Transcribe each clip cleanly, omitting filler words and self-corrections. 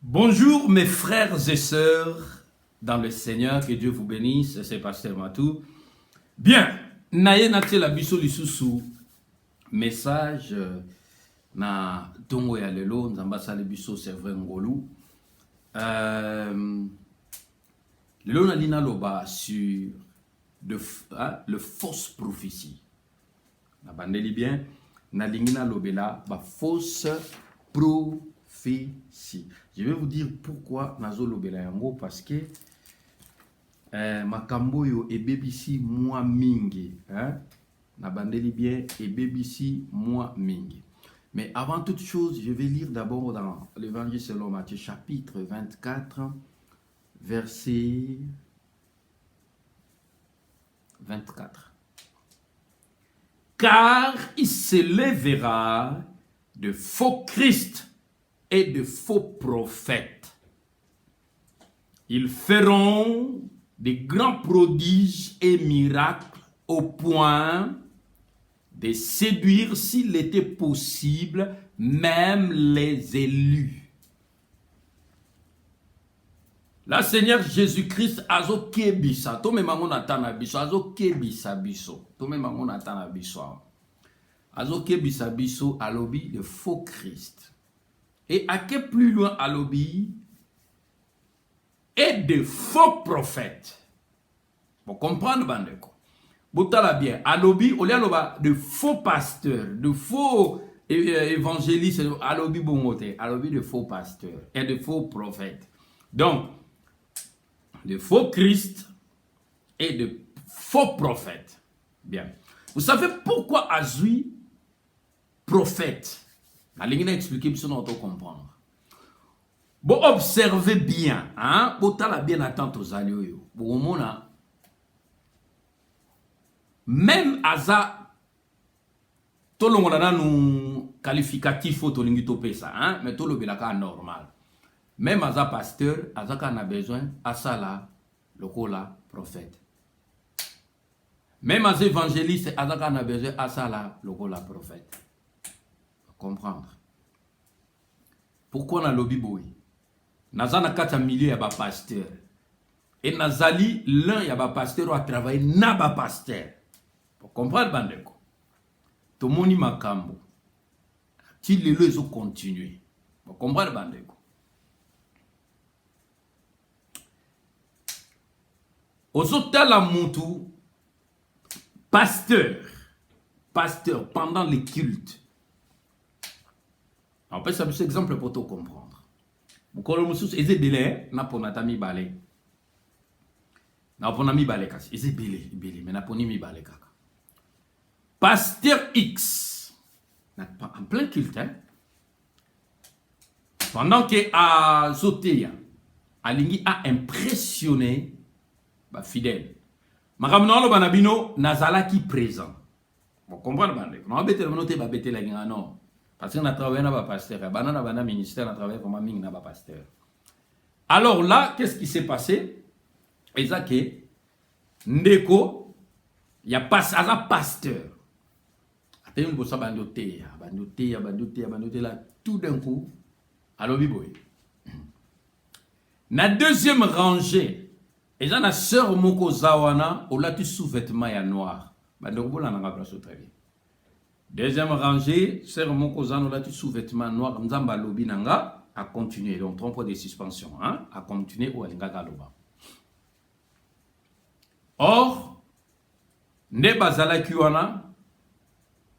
Bonjour mes frères et sœurs dans le Seigneur, que Dieu vous bénisse, c'est Pasteur Matou. Bien, naye natie la biso lisusu message na tongo ya lelo nzamba sale biso c'est vrai ngolu. Lelo na lina loba sur le fausse prophétie. Na bandeli bien, na lingina lobela ba fausse prophétie. Je vais vous dire pourquoi nazo lobela yango parce que makambo yo e BBC moi mingi, hein? Na bandeli bien et BBC moi mingi. Mais avant toute chose, je vais lire d'abord dans l'évangile selon Matthieu chapitre 24 verset 24. Car il s'élèvera de faux Christ et de faux prophètes. Ils feront des grands prodiges et miracles au point de séduire, s'il était possible, même les élus. La Seigneur Jésus-Christ azo kebisa, to me mango natana biso, azo kebisa biso, to me mango natana biso. Azo kebisa biso alobi de faux Christ. Et à quel plus loin alobi et de faux prophètes. Pour comprendre bandeko. Botala bien, alobi oli aloba de faux pasteurs, de faux évangélistes, alobi bongote, alobi de faux pasteurs et de faux prophètes. Donc de faux Christ et de faux prophètes. Bien. Vous savez pourquoi Azui prophète? Allez expliquer pour nous comprendre. Bon, observez bien, hein? Bon, t'as bien attention aux alliés. Bon, mona. Même Aza, tout le monde a un qualificatif au tolingito pesa, hein? Mais tout le monde est normal. Même Aza pasteur, Aza a besoin, Asala, le cola prophète. Même Aza évangéliste, Aza a besoin, Asala, le cola prophète. Comprendre. Pourquoi on a lobby boy? Nazana kata milieu ya ba pasteur. Et nazali l'un ya ba pasteur a travaillé na ba pasteur. Pour comprendre bandeko. To moni makambo. Ti lelo ezo continuer. Pour comprendre bandeko. Ozotala mutu pasteur pendant les cultes. On peut savoir cet exemple pour tout comprendre. Vous connaissez les délais, n'a pas natami balé. N'a pas nami balé kasi. Les belé, mais n'a pas nami balé kaka. Pasteur X, en plein culte, hein. Pendant que à Zotéa, Alingi a impressionné, bah fidèle. Makamno banabino nazala qui présent. Vous comprenez bandé? On va bêter le noté, va bêter la guinga non. Parce qu'on a travaillé dans le pasteur, on a un ministère, on a travaillé comme un dans le pasteur. Alors là, qu'est-ce qui s'est passé? Ezake, Ndeko, il y a un pasteur. Attends, on va bandoter là, tout d'un coup, alors biboy. Na deuxième rangée, et la sœur Moko Zawana, on l'a tu sous-vêtement ya noir. Bandoko la n'a pas très bien. Deuxième rangée, sœur Moko Zano là tu sous-vêtement noir, Nzamba lobi nanga a continuer, donc 3 points de suspension, hein, a continuer au Alinga Galoba. Or, ne bazala kiwana,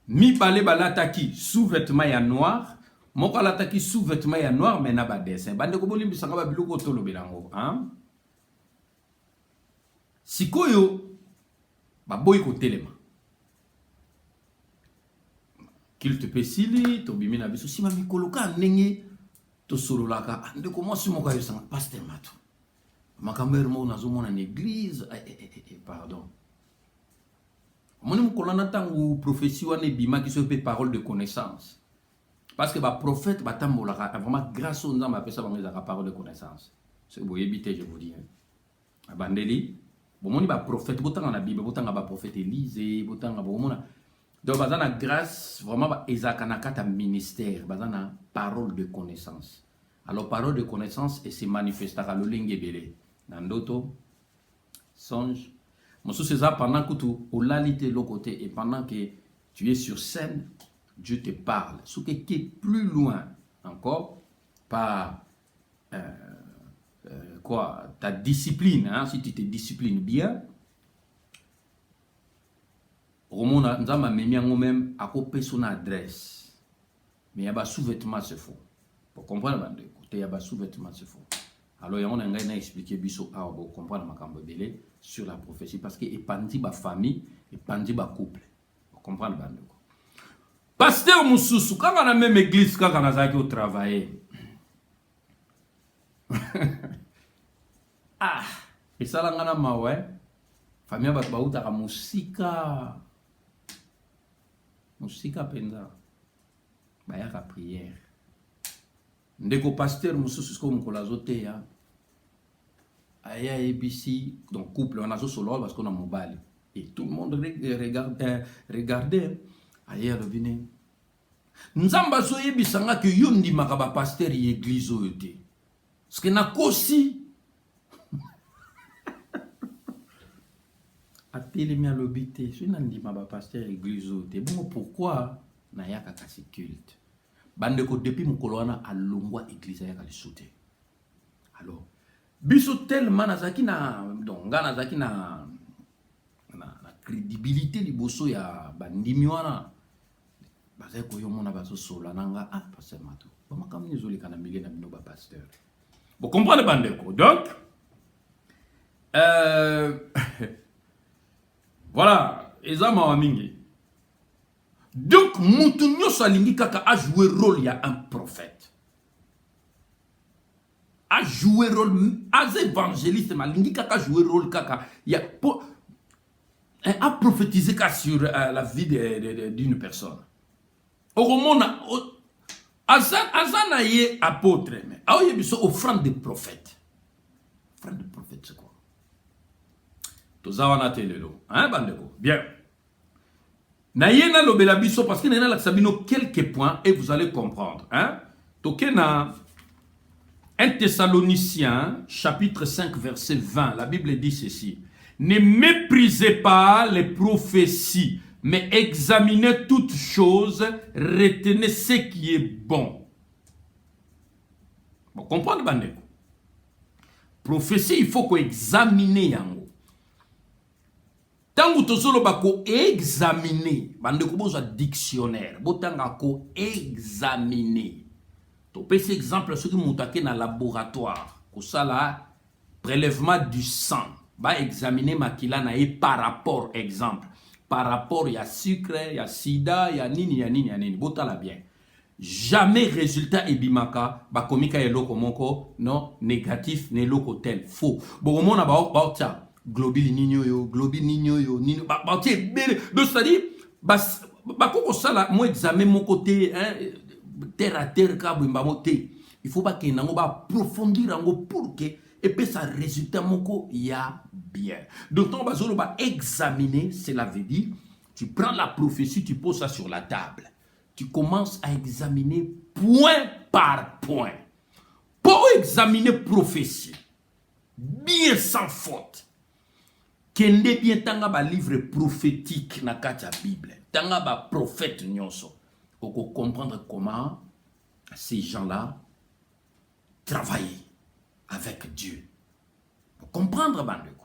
mi bale balataki sous-vêtement ya noir, moko lataki sous-vêtement ya noir, mais na ba dessin. Bande ko bolimbi sanga ba biloko tolo bilango, hein. Sikoyo, ba boy ko telema. Kilte pesili, to bimina biso, si ma mikoloka nenge, to sololaka, ande ko mwasi moka yo sanga, Pasteur Matou. Makamber mo nazo mona en église, pardon. Moni mukolana tangu prophétie wane bima qui se fait parole de connaissance. Parce que ba prophète ba tambolaka vraiment grâce au nzamba pesa ba ngeza parole de connaissance. C'est boye bité je vous dis. Abandeli, bon moni ba prophète botanga na Bible, botanga ba prophète Élise, botanga bo mona. Donc, bazana grâce, vraiment, ezaka na kata ministère, bazana parole de connaissance. Alors, parole de connaissance et se manifestera le lingebele. Nandoto, songe. Mon c'est ça pendant que tu as l'autre côté et pendant que tu es sur scène, Dieu te parle. Ce qui est plus loin encore par ta discipline, hein, si tu te disciplines bien, Romo Nzama même à copier son adresse. Mais il y a des sous-vêtements, c'est faux. Pour comprendre, il y a des sous-vêtements, c'est faux. Alors, on a expliqué biso pour comprendre ma cambodélé sur la prophétie parce que il pandi ba famille, il pandi ba couple. Pour comprendre bandeko. Pasteur Moussoussou, quand on a même église, quand on a au travail. Ah, et ça là ngana mawe. Famille ba uta ka musika. Musika penza. Ba ya ka prière. Ndeko pasteur Moussoussou ko mkola zote ya. Aya ABC, donc couple, on a ce solo parce qu'on a mobile. Et tout le monde regardait. Aya revenu. Nzamba so yebisanga que yondi makaba pasteur y église oyote. Parce que na kosi. Atelemi à l'obité. Je n'andi makaba pasteur église oyote. Bon, pourquoi na yaka kasi culte? Bandeko depuis mukoloana a longwa église yaka le sauter. Alors, biso tellement nazaki na donc nga nazaki na crédibilité liboso ya bandimi wana bazai ko yo mona baso sola nanga ah pasteur Matou ba makamni zoli kana milieu na bino ba pasteur vous comprenez bandeko donc voilà ezama wa mingi donc mutu nyoso alingi kaka a jouer rôle ya un prophète a joué rôle as évangéliste malingi kaka jouer rôle kaka ya a prophétisé sur la vie d'une personne au romona azana ye apôtre mais a oye biso offrande de prophète c'est quoi tozawana telelo hein bandeko bien na ye na lobela biso parce que na la sabino quelques points et vous allez comprendre hein tokena 1 Thessaloniciens, chapitre 5, verset 20, la Bible dit ceci. Ne méprisez pas les prophéties, mais examinez toutes choses, retenez ce qui est bon. Vous comprenez, bandeko? Prophétie, il faut qu'on examine yango. Tango tozolo bako examiner, bandeko boza dictionnaire, botanga ko examiner. Par exemple, ceux qui m'ont attaqué dans le laboratoire, pour ça là, prélèvement du sang, va examiner makila na par rapport, exemple, par rapport, il y a sucre, il y a sida, il y a nini, botala bien. Jamais résultat ebimaka, ba komika eloko moko, non, négatif, ne loko tel, faux. Bon, on a ba globule nino yo, nino, ba bele, donc c'est-à-dire, ba koko ça là, moi examen mon côté, hein, terre à terre, il faut pas qu'il y ait approfondir pour que et puis ça résultat moko ya bien. Donc on va examiner, cela veut dire tu prends la prophétie, tu poses ça sur la table. Tu commences à examiner point par point. Pour examiner prophétie bien sans faute. Kende bien tanga ba livre prophétique na katia Bible. Tanga ba prophète nyonso. Pour comprendre comment ces gens-là travaillent avec Dieu. Pour comprendre, bandeko.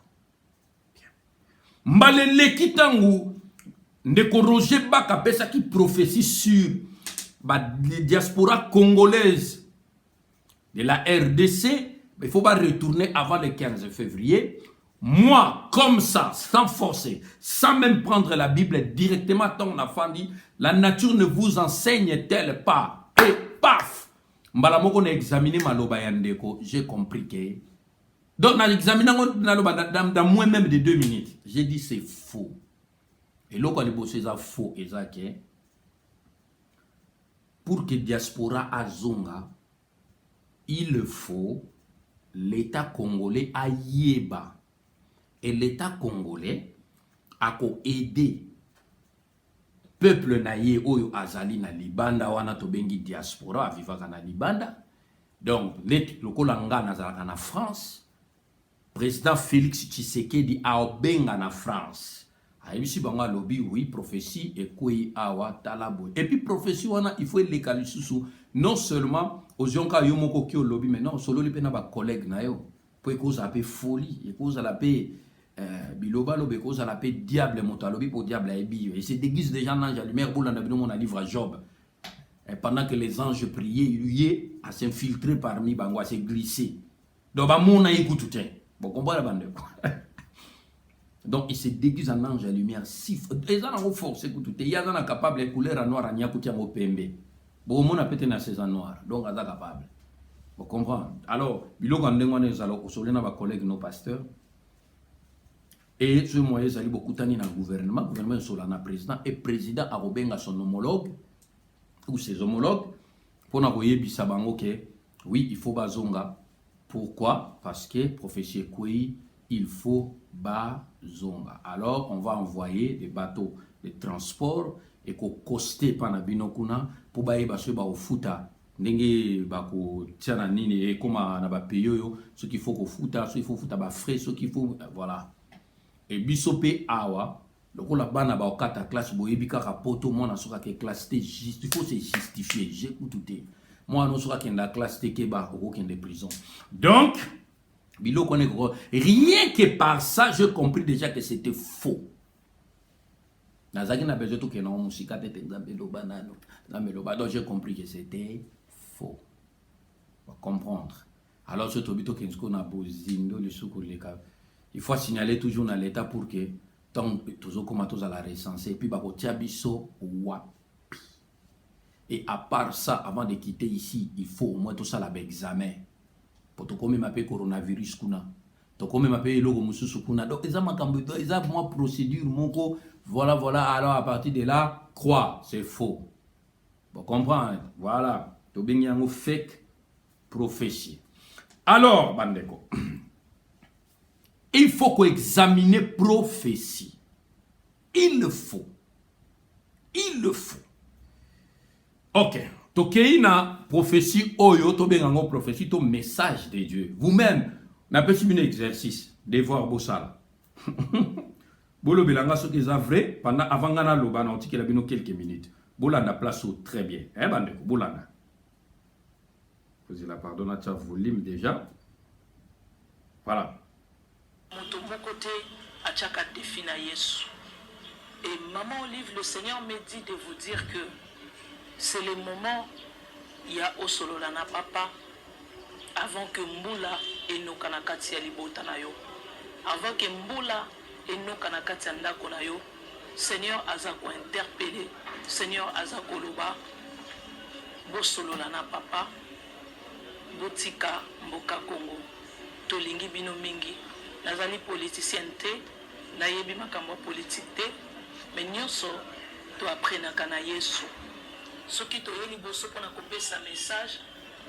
Mbalele kitangu ndeko Roger Baka pesa qui prophétie sur la diaspora congolaise de la RDC. Il faut pas retourner avant le 15 février. Moi, comme ça, sans forcer, sans même prendre la Bible directement, tant on a dit, la nature ne vous enseigne-t-elle pas? Et paf! Mbalamoko n'a examiné ma loba yandeko. J'ai compris que. Donc, dans l'examination dans moins même de 2 minutes, j'ai dit c'est faux. Et là, quand les c'est faux, et ça, pour que diaspora azonga, il faut l'État congolais à yeba. Et l'État congolais a aidé peuple naye oyo azali na libanda wana to bengi diaspora avivaka na libanda Donc, le kolanga nazalaka na France, président Félix Tshisekedi aobenga na France. Aïbisi banga lobby, oui, prophétie et koi awa talabo. Et puis prophétie wana il faut les kalisusu non seulement aux yonka yomoko ki au lobby mais non solo li pena ba collègue na yo. Pour cause la paix folie, et cause la paix biloba lobe cause la paix diable moto lobby pour diable et se déguise déjà dans la lumière boule na bino mon livre à Job. Et pendant que les anges priaient, lui à s'infiltrer parmi bango à se glisser. Donc ba mona écoute tout. Bon combat la bande. Donc il se déguise en ange à lumière si ils en ont force écoute tout. Il y a dans capable de couleur noire à nyakuti en pembe. Bon mon a pété na saison noire. Donc à capable. Vous comprenez? Alors, biloko ndengwana ezalo kosolena ba collègues nos pasteurs. Et ce moyen ezali beaucoup tani na gouvernement solana président et président a robenga son homologue ou ses homologues pour na koyebisa bango que oui, il faut bazonga. Pourquoi? Parce que prophétie Kouyi, il faut bazonga. Alors, on va envoyer des bateaux de transport et ko costé pana binokuna pour baïba se ba au futa. Ndenge bako tiana nini et comme na ba payoyo ce qu'il faut ko futa, ce qu'il faut futa ba frais, ce qu'il faut voilà. Et bisope awa donc la bana ba okata classe boyebi kaka poto mona soka ke classe te juste il faut se justifier, j'écoute tout. Moi non soka ke nda classe te ke ba ko ke de prison. Donc biloko ne rien que par ça j'ai compris déjà que c'était faux. Nazaki na besoin tout que non musika te exemple do banano. Donc j'ai compris que c'était faux. On va comprendre. Alors ce tobito kensko na bozindo le soukoleka. Il faut signaler toujours dans l'état pour que tant toujours comme tous à la recenser et puis bako tiabiso wapi. Et à part ça avant de quitter ici, il faut au moins tout ça l'examen. Pour to comme m'appelle coronavirus kuna. To comme m'appelle logo mususu kuna. Donc ils ont makambo ils ont moi procédure moko voilà alors à partir de là croire c'est faux. Vous comprenez? Voilà. To benyango fake prophétie. Alors bandeko il faut qu'on examine prophétie. Il le faut. Il le faut. Ok. Tokei na prophétie oyo to bengango prophétie to message de Dieu. Vous-même, n'avez pas un exercice de voir Bossala. Bolo belanga ce qui est vrai pendant avant ngana loba na otiki la bino quelques minutes. Bolanda place très bien. Eh bandeko bolanda. Posez la pardon à ta volume déjà. Voilà. Mon côté à chaque défi na Yesu. Et maman Olive, le Seigneur me dit de vous dire que c'est le moment il y a au solo na papa avant que Mbula et no kanakati ya libota na yo. Avant que Mbula et no kanakati ya ndako na yo, Seigneur azako interpeller, Seigneur azako loba bo solo na papa botika mboka Congo. Tolingi bino mingi nazali politicien te nayebi makambo politique te mais nyonso to apprenaka na Yesu soki toyeli boso pona kopesa message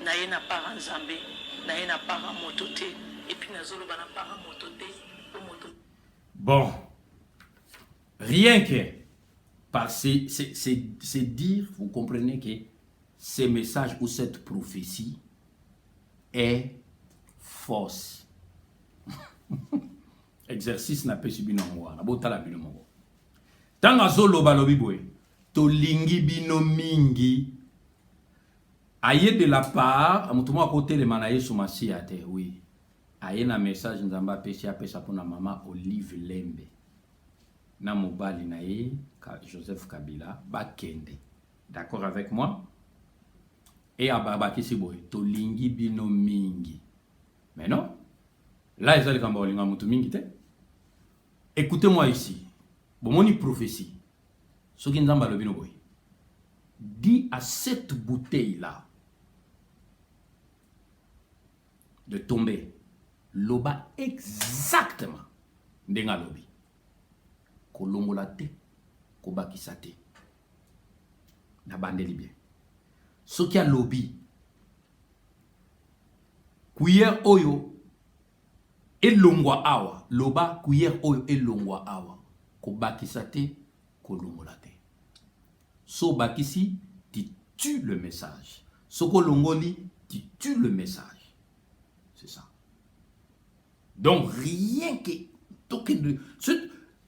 naye na para nzambe naye na para moto te et puis nazoloba na para moto te o moto. Bon, rien que par c'est dire, vous comprenez que ce message ou cette prophétie est fausse. Exercice na pesi bino ngwa na botala bino mongo tanga zolo balobi boy to lingi bino mingi aye de la part amutuma côté le manaye somasi ate oui aye na message nzamba pesi apesa pona mama Olive Lembe na mobali na ye Joseph Kabila bakende d'accord avec moi et ababa kisi boy to lingi bino mingi mais non. Là, ils ont écoutez-moi ici. Bon, mon prophétie. Ce qui nous a dit à cette bouteille-là de tomber. Loba exactement. Ndenga lobi. Kolongolate. Kobakisate. Na bandeli bien. Ce qui a lobby. Cuillère oyo. Elongwa awa loba cuillère oyo elongwa awa ko bakisate ko longolate so bakisi tu tues le message soko longoli tu tue le message. C'est ça. Donc, rien que...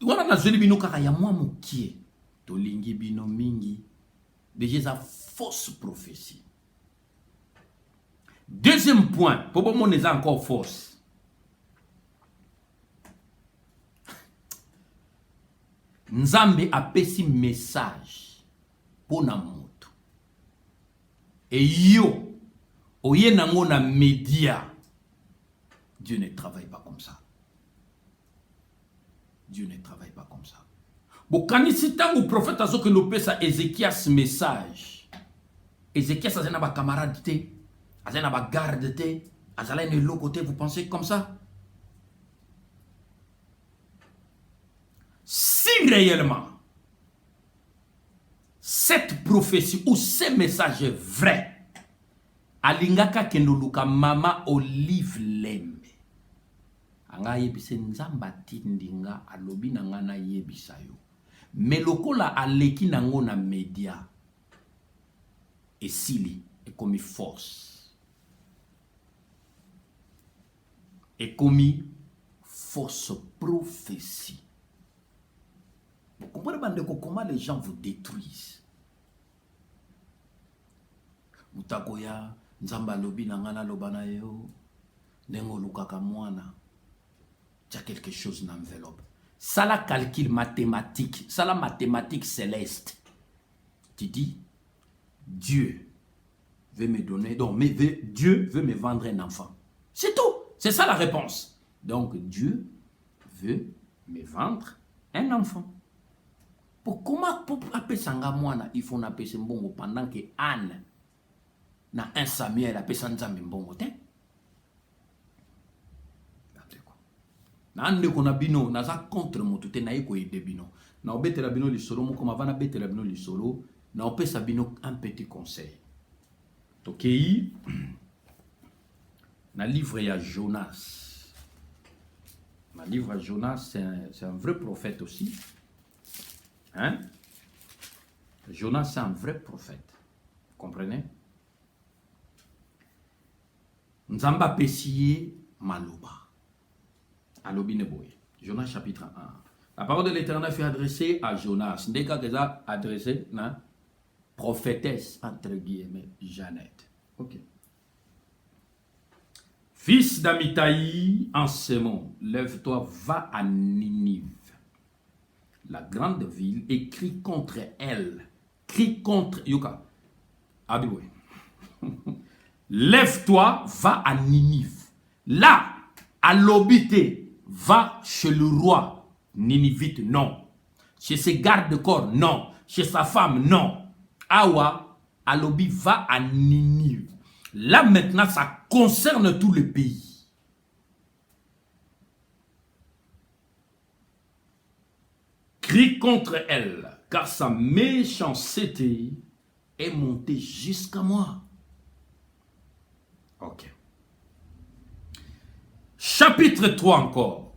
Wana nazeli bino kaka ya mwa mokie. Tolingi bino mingi. Déjà, ça fausse prophétie. Deuxième point, pour moi, on est encore fausse. Nzambe a pesi message pour na moto. Et yo, oye nango na média. Dieu ne travaille pas comme ça. Dieu ne travaille pas comme ça. Bon, quand il s'est tant au prophète azo que nous pesa Ézéchias message. Ézéchias a un camarade te, a un garde te, a un loco te, vous pensez comme ça? Si réellement cette prophétie ou ce message est vrai, alingaka kenduluka mama Olive Lembe. Anga yebise nzamba tindinga alobi nanga na yebisa yo. Mais lokola aleki nango na media et sili et commis force. Et commis fausse prophétie. Vous comprenez comment les gens vous détruisent. Mutakoya nzamba lobi nanga na lobana yo. Nengo lukaka mwana. Il y a quelque chose dans l'enveloppe. Ça la calcul mathématique, ça la mathématique céleste. Tu dis, Dieu veut me donner, donc Dieu veut me vendre un enfant. C'est tout. C'est ça la réponse. Donc Dieu veut me vendre un enfant. Pour comment pour appeler sanga moana, il faut appeler ce mbongo pendant que Anne na 1 Samuel appelle ça nzambe mbongo te. Nande kona bino naza contre moto te na yeko yede bino na obetela bino lisolo mo comme avant na betela bino lisolo na opesa bino un petit conseil. Tokei na livre ya Jonas. Na livre à Jonas, c'est un vrai prophète aussi. Hein? Jonas c'est un vrai prophète. Vous comprenez? Nzamba pesiye maloba. Jonas chapitre 1. La parole de l'Éternel fut adressée à Jonas. Ndeka keza adressé na prophétesse entre guillemets Jeannette. OK. Fils d'Amitai, en ce mot, lève-toi, va à Ninive, la grande ville, et crie contre elle. Crie contre Yoka. Abiboué. Lève-toi, va à Ninive. Là, à l'obité. Va chez le roi Ninivite, non. Chez ses gardes-corps, non. Chez sa femme, non. Awa, Alobi va à Ninive. Là maintenant, ça concerne tout le pays. Crie contre elle, car sa méchanceté est montée jusqu'à moi. Ok. Chapitre 3 encore.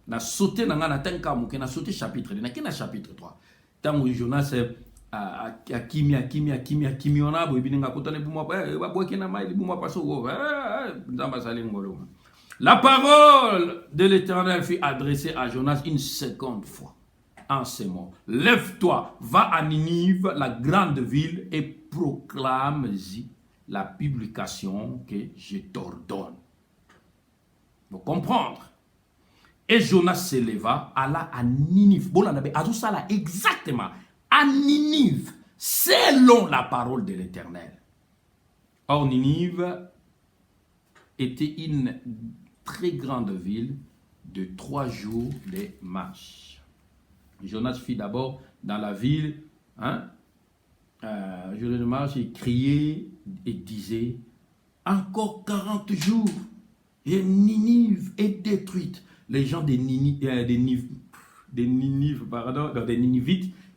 Na sauté na ngana tenka muke na sauté chapitre 2. Na kina chapitre 3. Tango Jonas akimi ona bo bininga kotane buma ba boke na mai buma paso go. Nzamba salingolo. La parole de l'Éternel fut adressée à Jonas une seconde fois. En ces mots, lève-toi, va à Ninive, la grande ville, et proclame-y la publication que je t'ordonne. Vous comprendre. Et Jonas se leva, alla à Ninive. Bon, ça là exactement à Ninive, selon la parole de l'Éternel. Or, Ninive était une très grande ville de 3 jours de marche. Jonas fit d'abord dans la ville, jour de marche, il criait et disait, encore 40 jours. Et Ninive est détruite. Les gens des Ninivites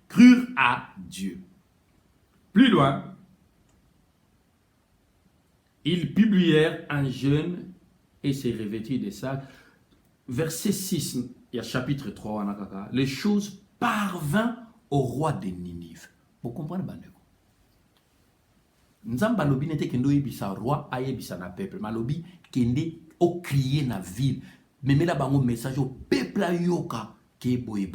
crurent à Dieu. Plus loin, ils publièrent un jeûne et se revêtirent de ça. Verset 6, il y a chapitre 3, les choses parvinrent au roi de Ninive. Vous comprenez, Bandeko? Nzamba lobi n'était kendo yebisa roi ayebisa na peuple. Malobi kende o crier na ville. Mais là bango message au peuple ayoka ke boy.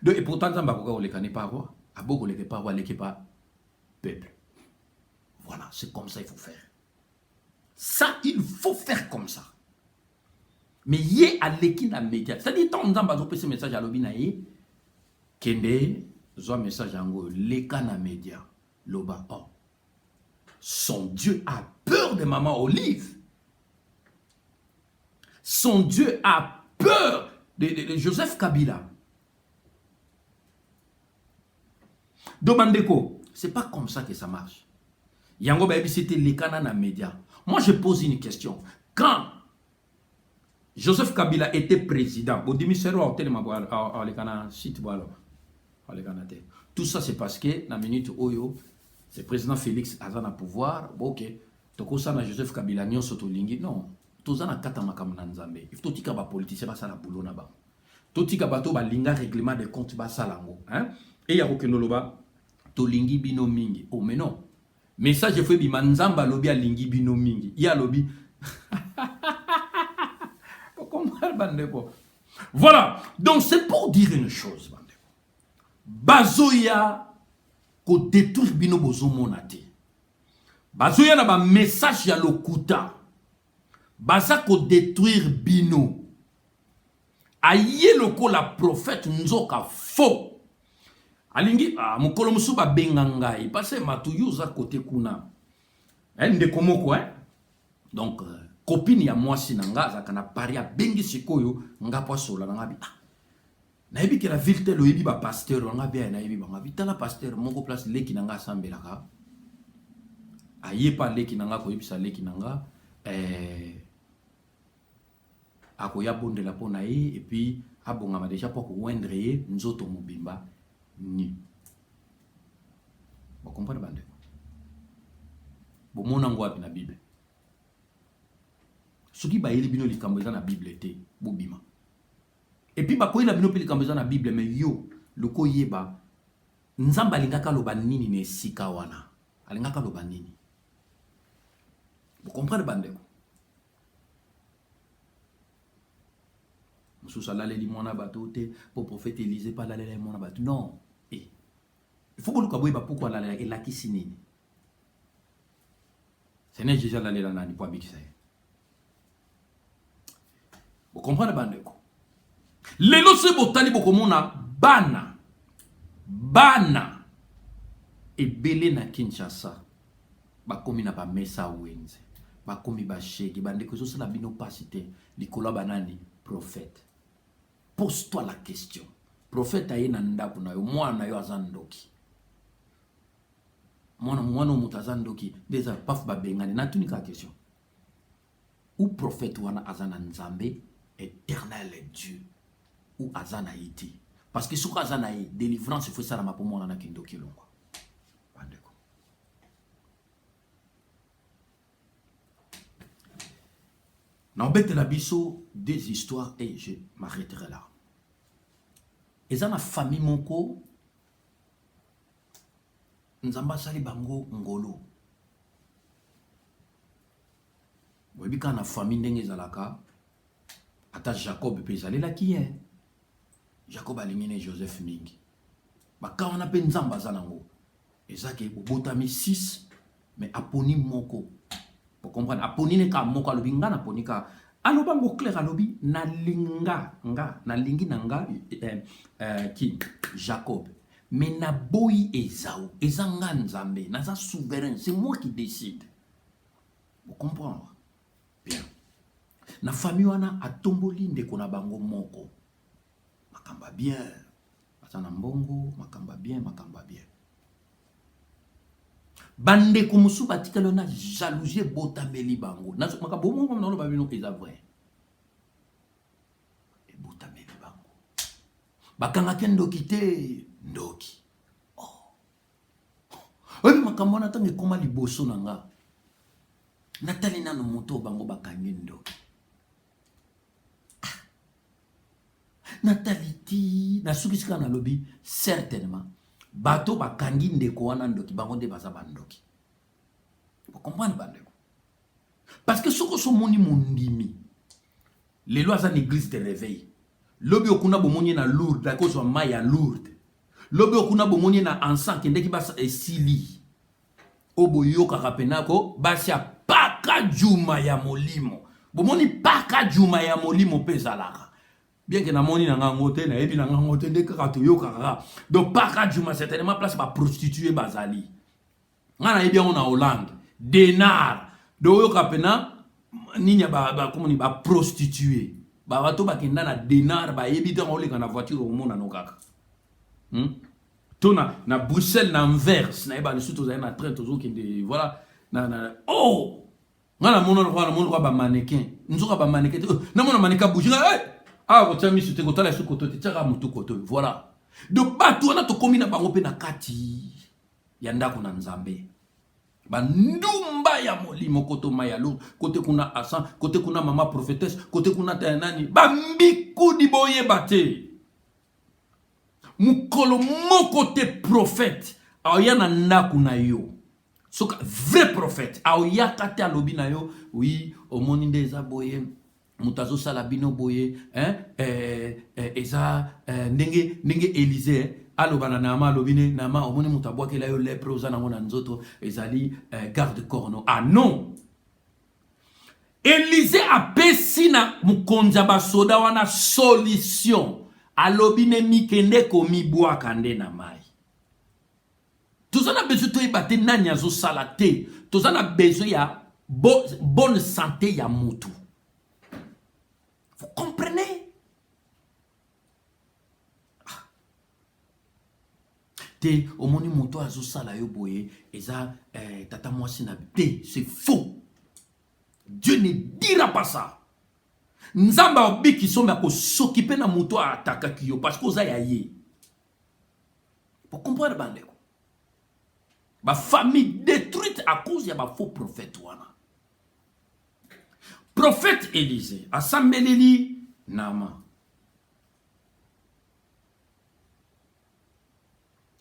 Donc et pourtant Nzamba koka olekane pas roi. Aboko leke pas roi leke pas peuple. Voilà, c'est comme ça il faut faire. Ça il faut faire comme ça. Mais yé a leki na média. C'est-à-dire tant Nzamba zo pese message à lobi na ye kende zo message ango leka na média. Loba oh. Son Dieu a peur de Maman Olive. Son Dieu a peur de Joseph Kabila. Demandez-vous, c'est pas comme ça que ça marche. Yango Baby, c'était les canaux médias. Moi, je pose une question. Quand Joseph Kabila était président, tout ça, c'est parce que, la minute Oyo, c'est président Félix Azana pouvoir. Ok, toko sana Joseph Kabila nyon soto lingi. Non, tozana kata makamna nzambe. Il faut tika ba politicien ba sala boulot na ba. To tika bato ba linga règlement de compte ba salango, hein? Et ya kokenoloba to lingi bino mingi. Oh mais non. Mais ça je fais bi manzamba lobi a lingi bino mingi. Ya lobi. Voilà. Donc c'est pour dire une chose, bandeko. Bazoya ko détruire bino bozo monate. Bazoya na ba message ya lokuta. Baza ko détruire bino. Aye loko la prophète nzoka faux. Alingi mukolo musuba bengangai parce que matuyuza côté kuna. Ndeko moko Donc copine ya mwasi nanga za kana paria bengi sikoyo ngapwa sola ngabi. Na yebi ke la ville telo yebi ba pasteur nga bien na yebi ba ngabi tala pasteur moko place leki nanga sambelaka aye pa leki nanga ko yebisa leki nanga akoya bondela pona ye et puis abonga ma déjà pour wendre ye nzoto mobimba ni vous comprenez bande bo mona ngwa na bible soki ba yeli bino likambo za na bible te bobima. Et puis, bah, quand il a bien appelé la Bible, mais yo, le koyeba, nzamba lingaka loba nini ne sika wana. Alingaka loba nini. Vous comprenez, bandeko? Moussousa la li mona batote, pour prophète Élisée pas la li mona bato. Non. Il faut que vous voyez pourquoi la li la kisinini. Ce n'est déjà la li la nani, pour ça. Vous comprenez, bandeko? Lelo se botali bokomona bana ebele na Kinshasa bakomi na ba mesa wenze bakomi ba shege bandeko zo sala bino pasite likola banani prophète. Pose-toi la question. Prophète aye na ndaku na yo mwana yo azandoki mwana mutazandoki déjà paf ba bengani na tunika question. Ou prophète wana azana nzambe éternel Dieu ou azana iti parce que sous azana yi délivrance il faut ça la pour moi na kindo kilongo bandeko na bête la biso des histoires et je m'arrêterai là. Ezana famille moko nzamba sali bango ngolo webika na famille ndenge zalaka ata Jacob pe zalela ki Jacob alingine Joseph mingi. Baka wana pe nzamba zanango. Ezake botami 6 mais aponi moko. Pour comprendre aponi ne ka moko alobi nga na ponika. Aloba ngo clair alobi na linga nga na lingi nanga ki Jacob. Mais na boyi Esau, ezanga nzambe, naza souverain, c'est moi qui décide. Vous comprenez? Bien. Na famille wana atomboli ndeko na bango moko. Makamba bien, batana mbongo, makamba bien. Bande kumusu batikalo na jalousie botameli bango. Na makabo mo na lo babino eza vrai. E botameli bango. Bakanga kendo kite ndoki. Oh. Obi makambo na tangi koma liboso nanga. Natali nano moto bango bakangi ndoki. Nataliti na sukisika na lobi certainement bato bakangi ndeko wana ndoki bango nde baza bandoki Vous comprenez, bandeko? Parce que ce que ce moni mondimi, les lois en église te réveillent. Lobi okuna bomoni na lourde, la cause wa maya lourde. Lobi okuna bomoni na ensan kende ki basa esili. Obo yoka kapenako basi ya paka juma ya molimo. Bomoni paka juma ya molimo pezalaka. Bien que na moni na ngangote na ebi na ngangote ndeka kato yoka kaka. Donc paka juma certainement place ba prostituée bazali. Ngana ebi on na Hollande. Denar. Do yoka pena ninya ba komoni ba prostituée. Ba bato ba kenda na denar ba ebi dans oleka na voiture au monde na nokaka. Tona na Bruxelles na Anvers na eba lesuto za na train tozo kende voilà na oh ngana mono ba mannequin nzoka ba mannequin na mona mannequin bouger ah ko tami sute ko tala suko to tchaka mutu ko to voilà donc bato na to komi na bango pe na kati ya ndako na Nzambe ba ndumba ya molimo koto mayalo kote kuna asan kote kuna mama prophétesse kote kuna nani ba mbiku di boye bate mukolo moko te prophète aoya na ndaku na yo soka vrai prophète aoya kate alobi na yo oui omoni nde eza boye mutazo sala bino boye eza ndenge Élysée aloba na nama alobine nama omoni mutabwakela yo lepre oza nango na nzoto ezali garde corps ah non Élysée apesi na mukonza basoda wana solution alobine mikende komi bwaka nde na mai. Tozana besoin to ibate nani azo sala te. Tozana besoin ya bonne santé ya mutu. Vous comprenez? Te omoni mutu azo sala yo boye eza tata mwasi na te, c'est faux. Dieu ne dira pas ça. Nzamba obiki somba ko s'occuper na muto ataka kiyo parce que oza ya ye. Pour comprendre bandeko. Ba famille détruite à cause ya ba faux prophète wana. Prophète Élysée asambeleli nama.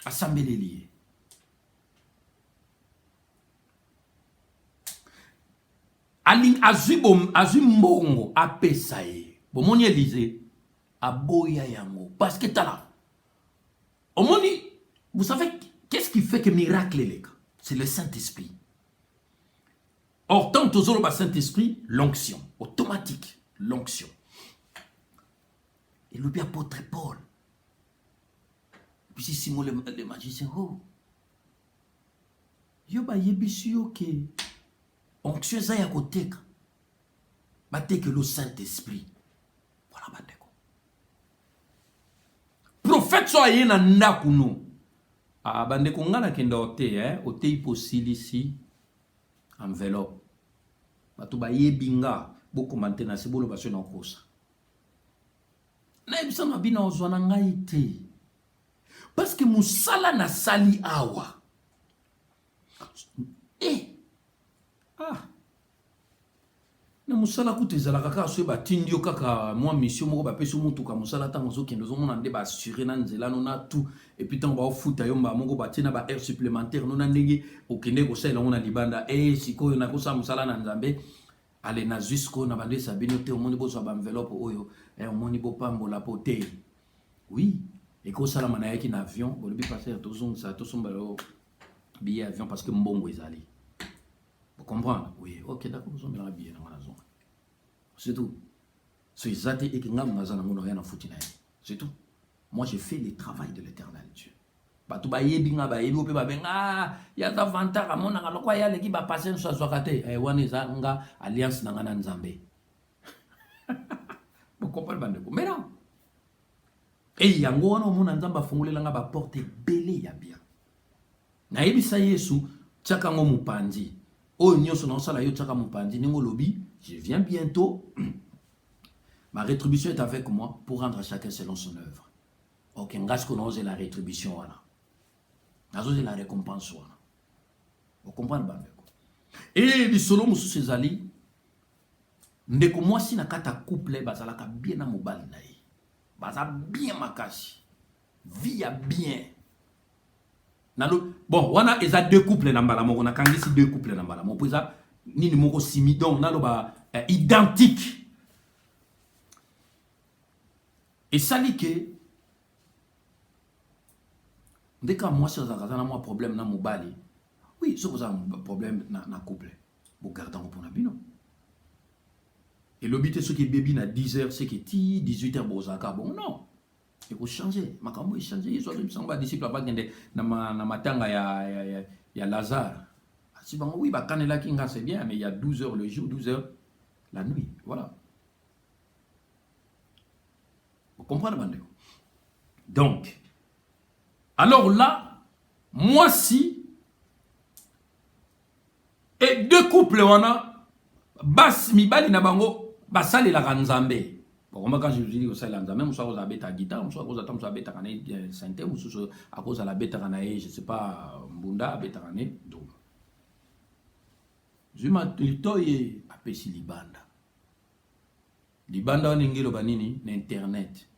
Asambeleli. Aling azui mbongo apesa ye. Bomoni Élysée aboya yango parce que tala. Omoni, vous savez qu'est-ce qui fait que miracle les gars? C'est le Saint-Esprit. Or tant toujours le Saint-Esprit, l'onction automatique, l'onction. Et l'oubli apôtre Paul. Puis si Simon le magicien oh. Yo ba yebisi yo ke onction za ya koteka bateke le Saint-Esprit voilà bandeko prophète so ayena ndaku no ah bandeko ngana kenda ote ote iposili si enveloppe bato ba yebinga boko mantena sibolo baso na kosa na ebisa na bina ozwana ngai te parce que musala na sali awa na musala kutezala kaka so ba tindio kaka moi mission moko ba peso mutuka musala tango zo kendo zo mona nde ba assurer na nzela no na tout et puis tango ba futa yomba moko ba tina ba air supplémentaire no na ndenge okende ko sala ngona libanda sikoyo na ko sa musala na Nzambe ale na jusqu'o na bande sabino te omoni bo so ba enveloppe oyo omoni bo pambola pote oui et ko sala mana yaki na avion bo lebi passer to zong sa to somba billet avion parce que mbongo ezali. Vous comprenez? Oui, ok, d'accord, vous avez bien dans la zone. C'est tout. C'est ça et que nous rien à foutre. C'est tout. Moi, j'ai fait le travail de l'Éternel Dieu. Batu ba yebinga ba yebi ope ba benga ya ta vantara mona ka lokwa ya leki ba passer so zwakate wane za nga alliance na ngana Nzambe. Vous comprenez bandeko? Mais non. Et yango wana mona Nzamba fungulela nga ba porte belé ya bien. Na yebisa Yesu tchaka ngo mupanzi. Oh, je viens bientôt. Ma rétribution est avec moi pour rendre à chacun selon son œuvre. Ok, on a la rétribution. On a la récompense. Vous comprenez? Et les solo moussou sezali. Ndeko moi si na kata couple bazalaka bien na mobali na ye. Baza bien makasi. Via bien. Bon, on a deux couples dans mbala moko, on a kangisi deux couples dans mbala moko, ça ni moko simi donc na loba identique. Et ça dit que dès que moi si on a un problème na mobali, oui, si vous avez un problème na couple, vous gardez pour na bino. Et le but est ce qui est baby na 10h, c'est que 18h bozaka bon non. Il faut changer. Makambo il change. Ils sont même disciples à bagende na matanga ya Lazare. Si bon oui ba kanela kinga c'est bien mais il y a 12h le jour, 12h la nuit. Voilà. Vous comprenez bande? Donc alors là moi si et deux couples wana bas mibali na bango basali la Nzambe. Bon, quand je dis que c'est l'anza, même si vous avez ta guitare, même si vous avez ta synthé, ou si à cause de la bête je ne sais pas, Mbunda, bête donc. Je m'attends, il appelle si Libanda. Libanda, on est en banini, l'internet.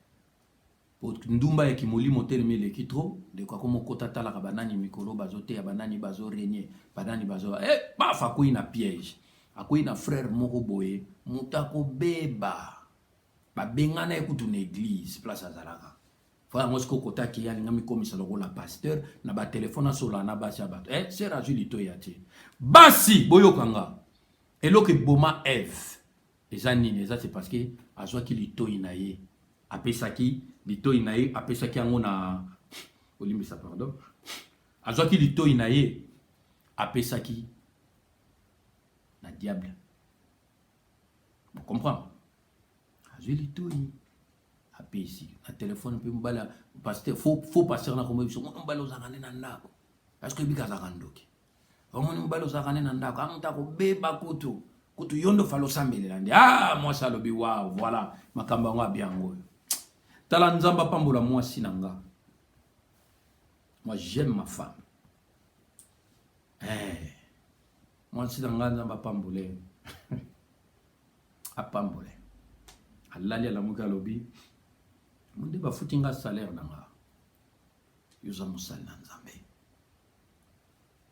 Pour Ndumba et Kimoli, motel, mais les kitro, de quoi comme Kotata, la banani, Mikolo, bazote, ya banani, bazo, régné, banani, bazo, paf, à quoi il a piège. À quoi il a frère Moroboé, Moutako Beba. Bengana ekutu na église place azalaka fa mosko kota ki ya ngami komisa lokola pasteur na ba téléphone sola na basi abato c'est raju lito yati basi boyokanga eloke boma Eve eza nini eza c'est parce que azwa ki lito inaye apesaki lito inaye apesaki yango na olimbisa pardon azwa ki lito inaye apesaki na diable vous comprenez. Je l'ai tout dit. Après ici, un téléphone peut me balayer. Parce que faut passer dans la commission. On va les arranger dans la cour. Parce que bika zarandoki. On va les arranger dans la cour. On va beba kutu. Kutu yondo falo sambele lande. Ah, moi ça lobi waouh, voilà. Makamba ngwa bien ngoyo. Tala nzamba pambola moi sinanga. Moi j'aime ma femme. Moi sinanga nzamba pambole. A pambole. Alali ala muka lobi munde ba futinga salaire nanga yoza musali na Nzambe.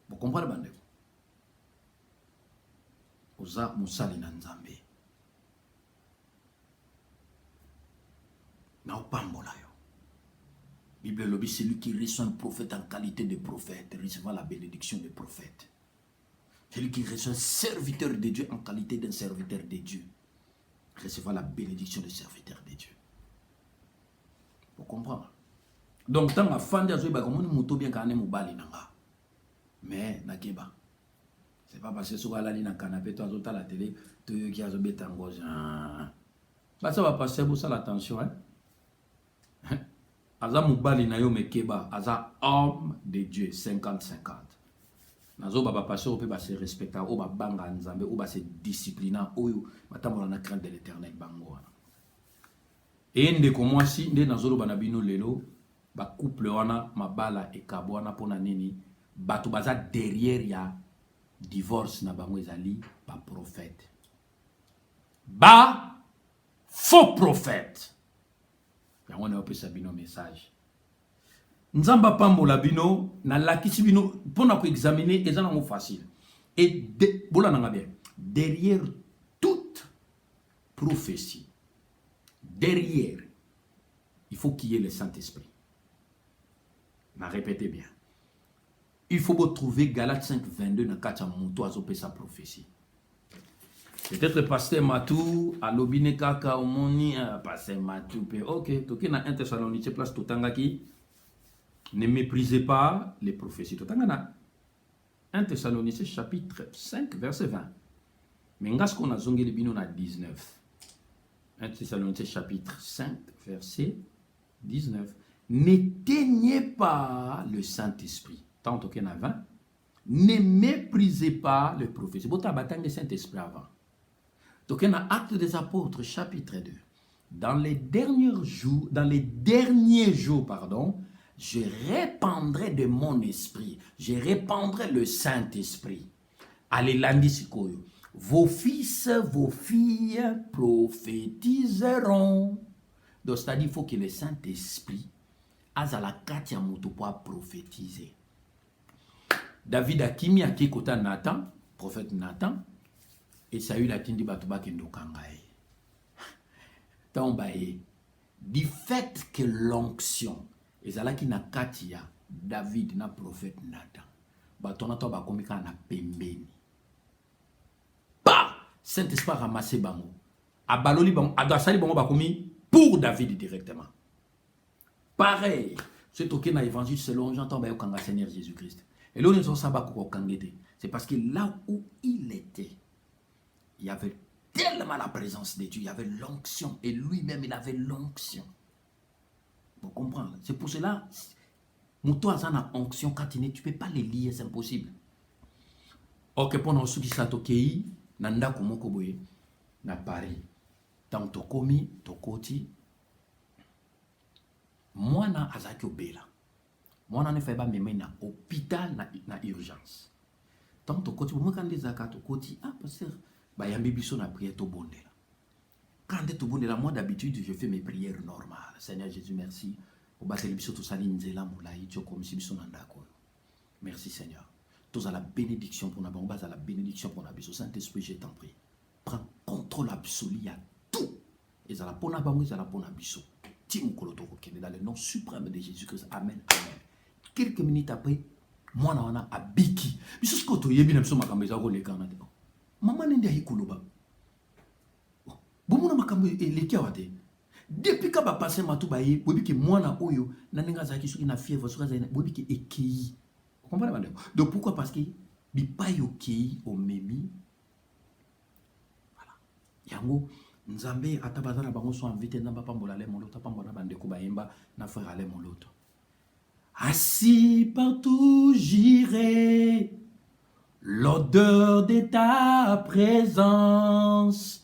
Vous comprenez bande oza musali na Nzambe na opambola yo. Bible lobi celui qui reçoit un prophète en qualité de prophète recevra la bénédiction de prophète. Celui qui reçoit un serviteur de Dieu en qualité d'un serviteur de Dieu recevoir la bénédiction de serviteur de Dieu. Vous comprenez? Donc, tant que fan de Zoïba, comme on est bien quand on est mobile, mais nakeba. C'est pas parce que sur la ligne dans canapé, toi, à la télé, tu qui as un bête en gauche. Ça va passer pour ça l'attention. Aza mobile na yo mekeba, aza homme de Dieu, 50-50. Nazo baba passer au peut se respecter au ba banga Nzambe au ba se discipliner oyo matambola na crainte de l'Éternel bango wana. Et ndeko mwasi nde nazo loba na bino lelo ba couple wana mabala e kabwana pona nini bato baza derrière ya divorce na bango ezali ba prophète. Ba faux prophète. Yango na opesa bino message. Nzamba pambola bino na lakisi bino pour na examiner ezana facile et bola nanga bien derrière toute prophétie derrière il faut qu'il y ait le Saint-Esprit. Na répétez bien, il faut trouver Galates 5:22 na kacha muto azopesa prophétie. Peut-être pasteur Matou alobine kaka omoni pasteur Matou pe OK toki na 1 Thessaloniciens place totangaki. Ne méprisez pas les prophéties. 1 Thessaloniciens chapitre 5 verset 20. Mais ngas qu'on a zongé le bino na 19. 1 Thessaloniciens chapitre 5 verset 19. N'éteignez pas le Saint-Esprit. Tant qu'il y en a 20. Ne méprisez pas les prophéties. Vous avez le Saint-Esprit avant. Donc il y a Actes des Apôtres chapitre 2. Dans les derniers jours, pardon, je répandrai de mon esprit, je répandrai le Saint-Esprit. Allez, landisikoyo. Vos fils, vos filles prophétiseront. Donc, c'est-à-dire qu'il faut que le Saint-Esprit a la katia moto pour prophétiser. David akimi aki kota Nathan, prophète Nathan, et Saül a tindi batuba kendo kangaye. Tambaye, du fait que l'onction, et ça là qui na katia, David na prophète Nathan, batona to ba komika na pembeni. Bah! Saint-Esprit ramassé bango. Abaloli bango, adasali bango ba komi pour David directement. Pareil, c'est toqué dans l'évangile selon j'entends ba yokanga Seigneur Jésus-Christ. Et là, c'est parce que là où il était, il y avait tellement la présence de Dieu, il y avait l'onction, et lui-même, il avait l'onction. Vous comprenez? C'est pour cela, Mouto Azana onction, quand tu ne peux pas les lier, c'est impossible. Ok, pendant ce qui s'est toqué, Nanda Komokoboye, na Paris, dans Tokomi, Tokoti, moi, na Azaki Obela. Moi, on a fait un hôpital na urgence. Tant que tu as des zakato koti, ah, pasteur, bah, y a un bébé son a prié tout bon. Quand tu es tout bon, moi d'habitude, je fais mes prières normales. Seigneur Jésus, merci. Au bas de l'émission, tout ça, l'inzela, moulaï, tu comme si son andako. Merci Seigneur. Tous à la bénédiction pour nous, on base à la bénédiction pour nous. Saint-Esprit, je t'en prie. Prends contrôle absolu à tout. Et à la pona bango, et à la pona biso. Tim Kolotoko, dans le nom suprême de Jésus-Christ. Amen. Amen. Quelques minutes après, moi, on a un biki. Mais ce que tu as dit, c'est que les Canadiens. Maman n'est pas là. Bon, on a les Kiawate. Depuis que je passe ma tout baye, bobi que moi na oyo, na nenga zaki sur na fièvre sur na bobi que ekei. Vous comprenez? Donc pourquoi? Parce que bi pa yokei au memi. Voilà. Yango Nzambe atabazana bango so invité nzamba pambola le moloto pambola bande ko bayemba na frère ale moloto. Assis partout j'irai, l'odeur de ta présence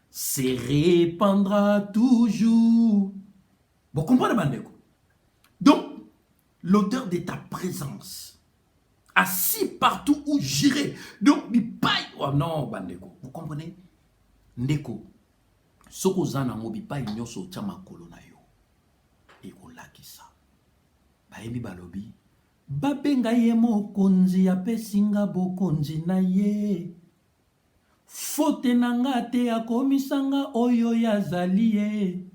se répandra toujours. Vous comprenez, Bandeko? Donc, l'odeur de ta présence, assis partout où j'irai. Donc, oh non, Bandeko. Vous comprenez? Ndeko, soko zana mobipai nyoso chama kolona yo. Et on l'a qui ça. Bayebi balobi babenga ye mokonzi apesinga bokonzi na ye fote nanga te akomisanga oyo yazali ye.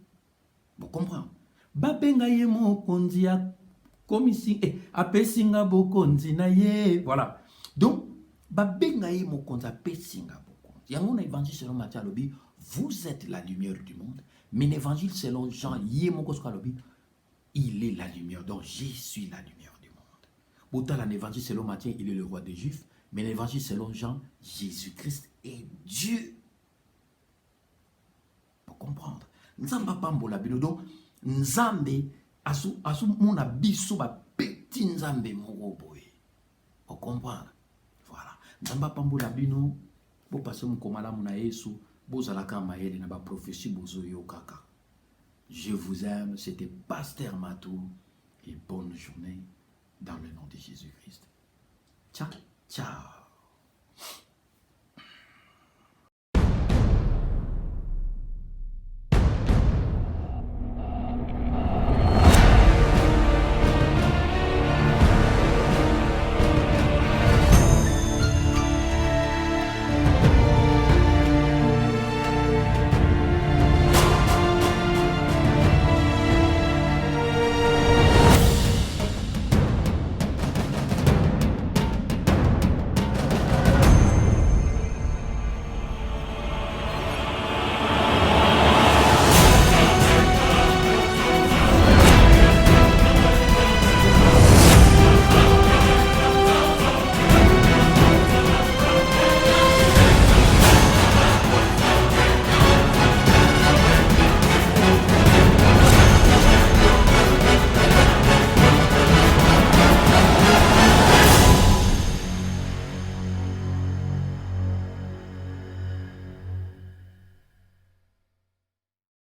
Vous comprenez? Babenga ye mokonzi akomisi apesinga bokonzi na ye. Voilà. Donc babenga ye mokonzi apesinga bokonzi. Yango na évangile selon Matthieu alobi vous êtes la lumière du monde. Mais l'évangile selon Jean ye mokosko alobi il est la lumière. Donc, je suis la lumière du monde. Autant l'évangile selon Matthieu, il est le roi des Juifs. Mais l'évangile selon Jean, Jésus-Christ est Dieu. Pour comprendre. Nzamba pambola bino. Donc, Nzambe, asu mona biso ba petit Nzambe moko boye. Pour comprendre. Voilà. Nzamba pambola bino. Bo passe mon komala mona Yesu. Bo zalaka maele na ba prophétie bozo yo kaka. Je vous aime, c'était Pasteur Matou et bonne journée dans le nom de Jésus-Christ. Ciao, ciao.